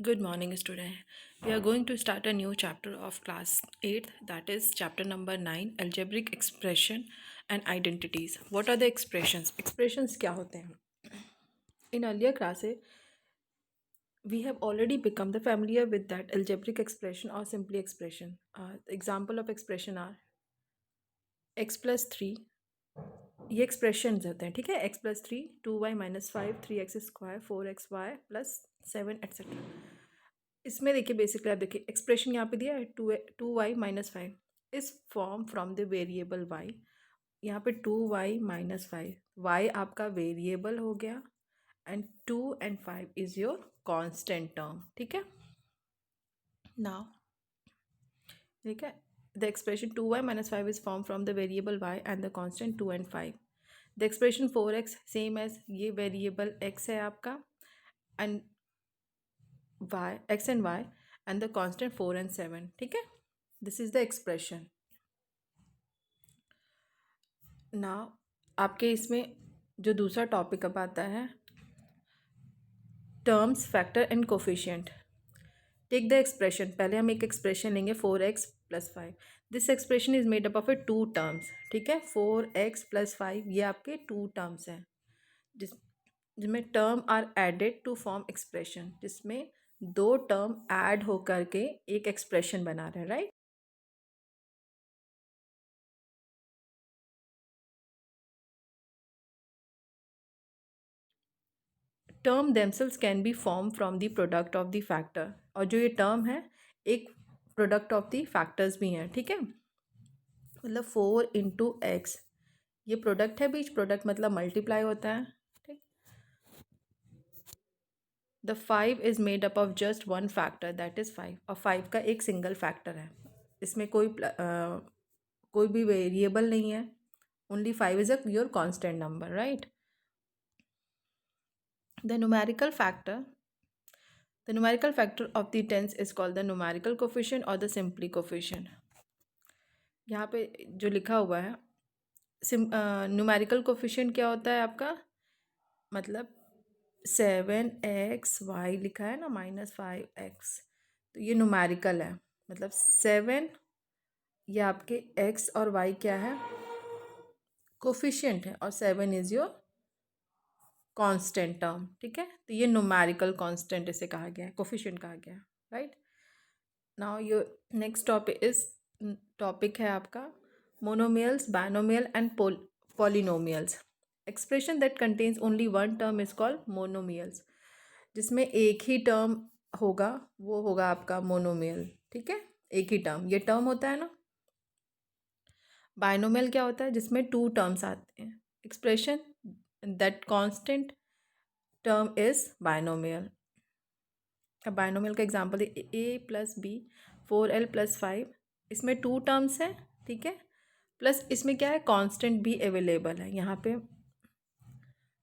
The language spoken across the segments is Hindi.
Good morning, student. We are going to start a new chapter of class 8th, that is chapter number 9, algebraic expression and identities. What are the expressions? Expressions क्या होते हैं? In earlier classes, we have already become the familiar with that algebraic expression or simply expression. Example of expression are x plus 3. ये एक्सप्रेशंस होते हैं, ठीक है. x plus 3, 2y minus 5, 3x² 4xy plus 7 etcetera. इसमें देखिए बेसिकली आप देखिए एक्सप्रेशन यहाँ पे दिया है 2y-5 is form from the variable y. यहाँ पे 2y-5 y आपका वेरिएबल हो गया and 2 and 5 is your constant term. ठीक है. नाउ ठीक है, the expression 2y-5 is form from the variable y and the constant 2 and 5. The expression 4x same as ये वेरिएबल x है आपका and y x and y and the constant 4 and 7. ठीक है. This is the expression. Now आपके इसमें जो दूसरा टॉपिक अब आता है terms factor and coefficient. Take the expression. पहले हम एक एक्सप्रेशन लेंगे 4x + 5. This expression is made up of a 2 terms. ठीक है. 4x + 5 ये आपके 2 टर्म्स हैं जिसमें term are added to form expression. जिसमें 2 टर्म ऐड होकर के एक एक्सप्रेशन बना रहे हैं. Right. Term themselves can be form from the product of the factor. और जो ये टर्म है एक प्रोडक्ट ऑफ द फैक्टर्स भी हैं. ठीक है. मतलब 4 × x ये प्रोडक्ट है. बीच प्रोडक्ट मतलब मल्टीप्लाई होता है. ठीक. The 5 is made up of just one factor that is 5. और 5 का एक सिंगल फैक्टर है. इसमें कोई भी वेरिएबल नहीं है. Only 5 is a your constant number. Right. The numerical factor of the tens is called the numerical coefficient or the simply coefficient. यहाँ पे जो लिखा हुआ है न्यूमेरिकल कोफिशिएंट क्या होता है आपका, मतलब 7xy लिखा है ना -5x, तो ये न्यूमेरिकल है. मतलब 7 ये आपके x और y क्या है, कोफिशिएंट है, और 7 इज योर कांस्टेंट टर्म. ठीक है. तो ये न्यूमेरिकल कांस्टेंट इसे कहा गया है, कोफिशिएंट कहा गया है. Right. Now your next topic है आपका monomials, binomial and polynomials. Expression that contains only one term is called monomials. जिसमें एक ही टर्म होगा वो होगा आपका मोनोमियल. ठीक है. एक ही टर्म, ये टर्म होता है ना. बायनोमियल क्या होता है, जिसमें 2 टर्म्स आते हैं. Expression that constant term is binomial. अब बायनोमियल का एग्जांपल a + b 4l + 5. इसमें 2 टर्म्स हैं. ठीक है. प्लस इसमें क्या है, कांस्टेंट भी अवेलेबल है. यहाँ पे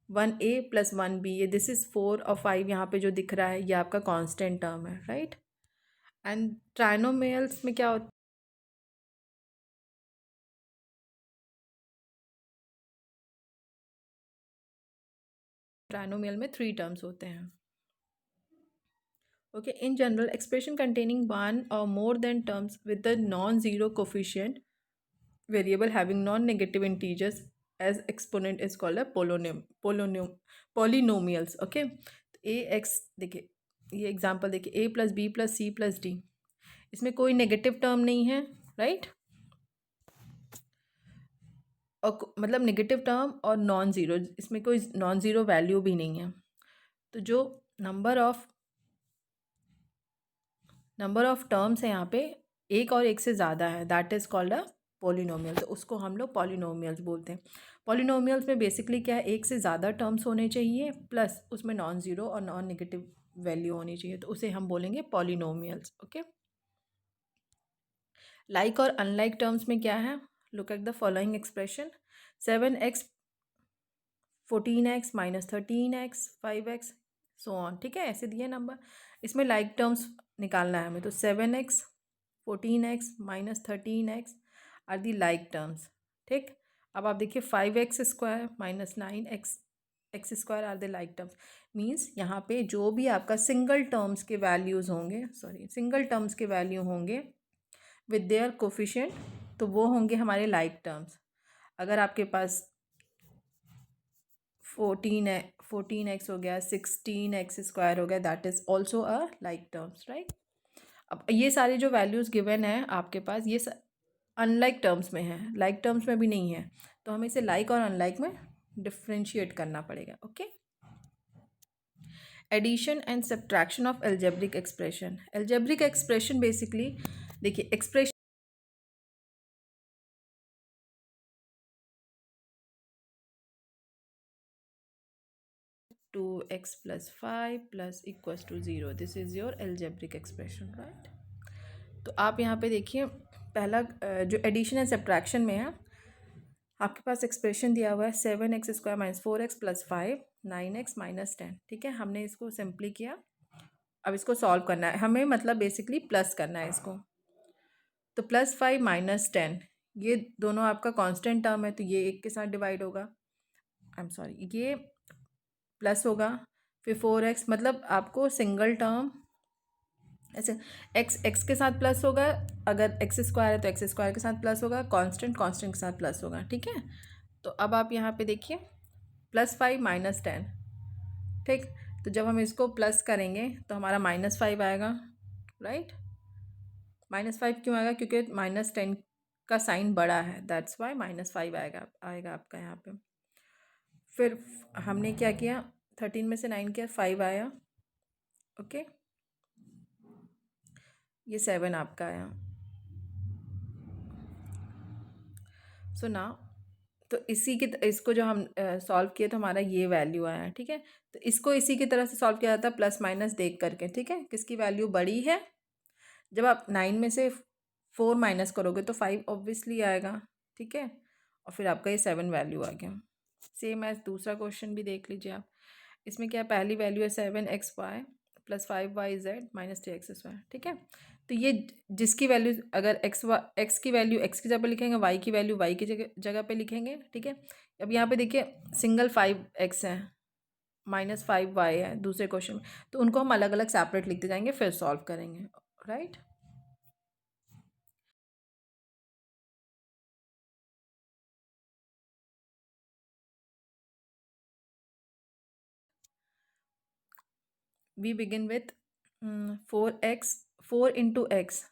1a + 1b ये दिस इज़ 4 और 5 यहाँ पे जो दिख रहा है ये आपका कांस्टेंट टर्म है. राइट. एंड ट्राइनोमियल्स में क्या होता है, ट्राइनोमियल में 3 टर्म्स होते हैं. Okay, in general, expression containing one or more than terms with the non-zero coefficient variable having non-negative integers as exponent is called a polynomials. Okay, ax देखिए ये एग्जांपल देखिए a + b + c + d. इसमें कोई नेगेटिव टर्म नहीं है. राइट. और मतलब नेगेटिव टर्म और नॉन ज़ीरो, इसमें कोई नॉन ज़ीरो वैल्यू भी नहीं है. तो जो नंबर ऑफ टर्म्स है यहाँ पे एक और एक से ज़्यादा है, that is called a polynomial. तो उसको हम लोग पॉलिनोमियल्स बोलते हैं. पॉलिनोमियल्स में बेसिकली क्या है, एक से ज़्यादा टर्म्स होने चाहिए प्लस उसमें नॉन ज़ीरो और नॉन नेगेटिव वैल्यू होनी चाहिए, तो उसे हम बोलेंगे पॉलिनोमियल्स. ओके. लाइक और अनलाइक टर्म्स में क्या है, look at the following expression. 7x 14x -13x 5x so on. ठीक है. ऐसे दिए नंबर. इसमें लाइक टर्म्स निकालना है हमें, तो 7x 14x -13x are the like terms. ठीक. अब आप देखिए 5x² -9x x square are the like terms, means यहाँ पे जो भी आपका सिंगल टर्म्स के वैल्यूज़ होंगे, सिंगल टर्म्स के वैल्यू होंगे विद देयर कोफिशिएंट, तो वो होंगे हमारे लाइक टर्म्स। अगर आपके पास 14x हो गया, 16x² हो गया, that is also a like terms, right. अब ये सारे जो वैल्यूज़ गिवन है आपके पास, ये अनलाइक टर्म्स में है, लाइक टर्म्स में भी नहीं है, तो हमें इसे लाइक और अनलाइक में डिफ्रेंशिएट करना पड़ेगा। Okay, addition and subtraction of algebraic expression. Algebraic expression basically, देखिए expression 2x + 5 + = 0, this is your algebraic expression, right. तो आप यहाँ पे देखिए, पहला जो एडिशन एंड सब्ट्रैक्शन में है, आपके पास एक्सप्रेशन दिया हुआ है 7x² - 4x + 5 9x - 10, ठीक है। हमने इसको सिंपली किया, अब इसको सॉल्व करना है हमें, मतलब बेसिकली प्लस करना है इसको। तो +5 - 10, ये दोनों आपका कांस्टेंट टर्म है, तो ये एक के साथ डिवाइड होगा, आई एम सॉरी, ये प्लस होगा, फिर 4x, मतलब आपको सिंगल टर्म ऐसे एक्स के साथ प्लस होगा, अगर x² है तो x² के साथ प्लस होगा, कांस्टेंट के साथ प्लस होगा, ठीक है। तो अब आप यहाँ पे देखिए +5 - 10, ठीक। तो जब हम इसको प्लस करेंगे तो हमारा -5 आएगा, राइट। -5 क्यों आएगा? क्योंकि -10 का साइन बड़ा है, दैट्स वाई -5 आएगा आपका यहाँ पे। फिर हमने क्या किया, 13 में से 9 किया, 5 आया, ओके। ये 7 आपका आया। सो नाउ, तो इसको जो हम सॉल्व किए तो हमारा ये वैल्यू आया, ठीक है। तो इसको इसी की तरह से सॉल्व किया जाता है, प्लस माइनस देख करके, ठीक है। किसकी वैल्यू बड़ी है, जब आप 9 में से 4 माइनस करोगे तो 5 ऑब्वियसली आएगा, ठीक है। और फिर आपका ये 7 वैल्यू आ गया। सेम एज दूसरा क्वेश्चन भी देख लीजिए आप, इसमें क्या, पहली वैल्यू है 7xy + 5yz - 3x², ठीक है। तो ये जिसकी वैल्यू, अगर एक्स की वैल्यू एक्स की जगह पे लिखेंगे, वाई की वैल्यू वाई की जगह पे लिखेंगे, ठीक है। अब यहाँ पे देखिए सिंगल 5x है, -5y है दूसरे क्वेश्चन में, तो उनको हम अलग अलग सेपरेट लिखते जाएंगे, फिर सॉल्व करेंगे, right. We begin with 4 × x,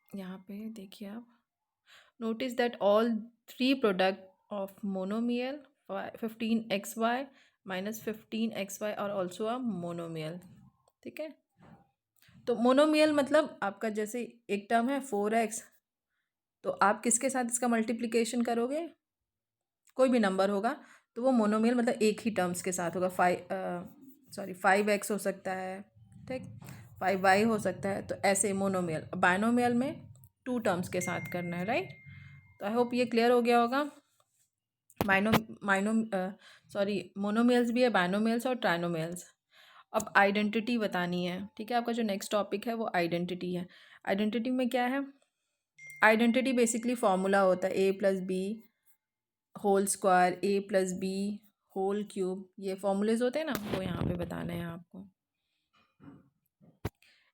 यहाँ पे देखिए आप, notice that all three product of monomial 15xy - 15xy are also a monomial, ठीक है। तो मोनोमियल मतलब आपका जैसे एक टर्म है 4x, तो आप किसके साथ इसका मल्टीप्लिकेशन करोगे, कोई भी नंबर होगा, तो वो मोनोमियल मतलब एक ही टर्म्स के साथ होगा। 5x हो सकता है, ठीक, 5y हो सकता है, तो ऐसे मोनोमियल। बायनोमियल में 2 टर्म्स के साथ करना है, राइट। तो आई होप ये क्लियर हो गया होगा। माइनो माइनो सॉरी मोनोमियल्स भी है, बायनोमियल्स और ट्राइनोमियल्स। अब आइडेंटिटी बतानी है, ठीक है। आपका जो नेक्स्ट टॉपिक है वो आइडेंटिटी है। आइडेंटिटी में क्या है, आइडेंटिटी बेसिकली फॉर्मूला होता है a+b² a+b³ ये फॉर्मूलेज होते हैं ना, वो यहाँ पे बताना है आपको।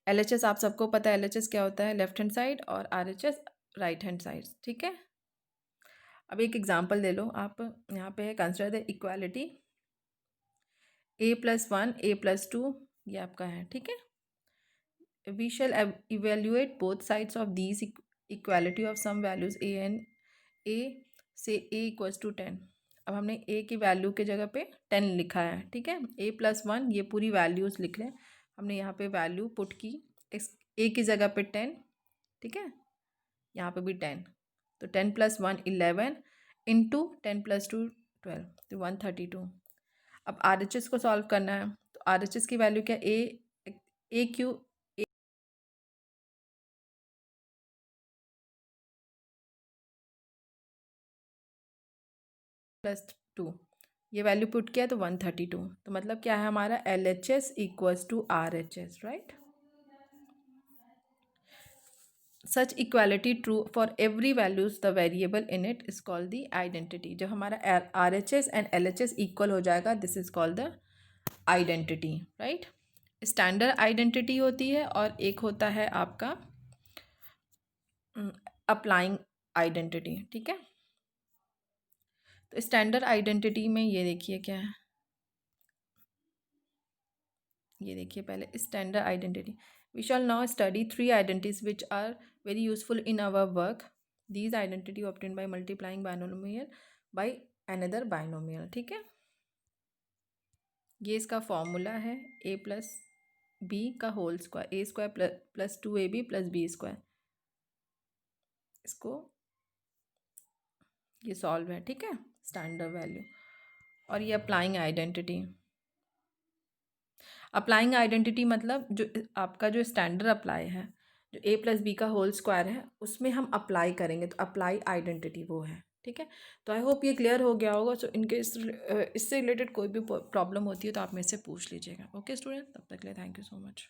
LHS आप सबको पता है, LHS क्या होता है, लेफ्ट हैंड साइड, और RHS राइट हैंड साइड, ठीक है। अब एक एग्जांपल ले लो आप, यहाँ पे है consider the equality a+1 a+2, ये आपका है, ठीक है। We shall evaluate both sides of these equality of some values a and a, से a = 10। अब हमने a की वैल्यू के जगह पे 10 लिखा है, ठीक है। a+1 ये पूरी वैल्यूज़ लिख रहे हैं, हमने यहाँ पे वैल्यू पुट की, a की जगह पे 10, ठीक है, यहाँ पे भी 10, तो 10 + 1 11 इंटू 10 + 2 12, तो 132। अब RHS को सॉल्व करना है, तो RHS की वैल्यू क्या, a क्यू +2, ये वैल्यू पुट किया तो 132, तो मतलब क्या है हमारा LHS = RHS, right. Such equality true for every values the variable in it is called the identity. जब हमारा RHS एंड LHS इक्वल हो जाएगा, this is called the identity, right. Standard identity होती है और एक होता है आपका अप्लाइंग आइडेंटिटी, ठीक है। तो स्टैंडर्ड आइडेंटिटी में ये देखिए क्या है, ये देखिए पहले standard identity. We shall now study 3 identities which are very useful in our work. These identity obtained by multiplying binomial by another binomial, ठीक है। ये इसका फॉर्मूला है a+b का whole square, a² plus 2ab plus b²। इसको ये सॉल्व है, ठीक है, स्टैंडर्ड वैल्यू। और ये अप्लाइंग आइडेंटिटी, अप्लाइंग आइडेंटिटी मतलब जो आपका जो स्टैंडर्ड अप्लाई है, जो a+b का होल स्क्वायर है, उसमें हम अप्लाई करेंगे, तो अप्लाई आइडेंटिटी वो है, ठीक है। तो आई होप ये क्लियर हो गया होगा। सो इनके इससे रिलेटेड कोई भी प्रॉब्लम होती है तो आप मेरे से पूछ लीजिएगा। ओके स्टूडेंट, तब तक के लिए थैंक यू सो मच।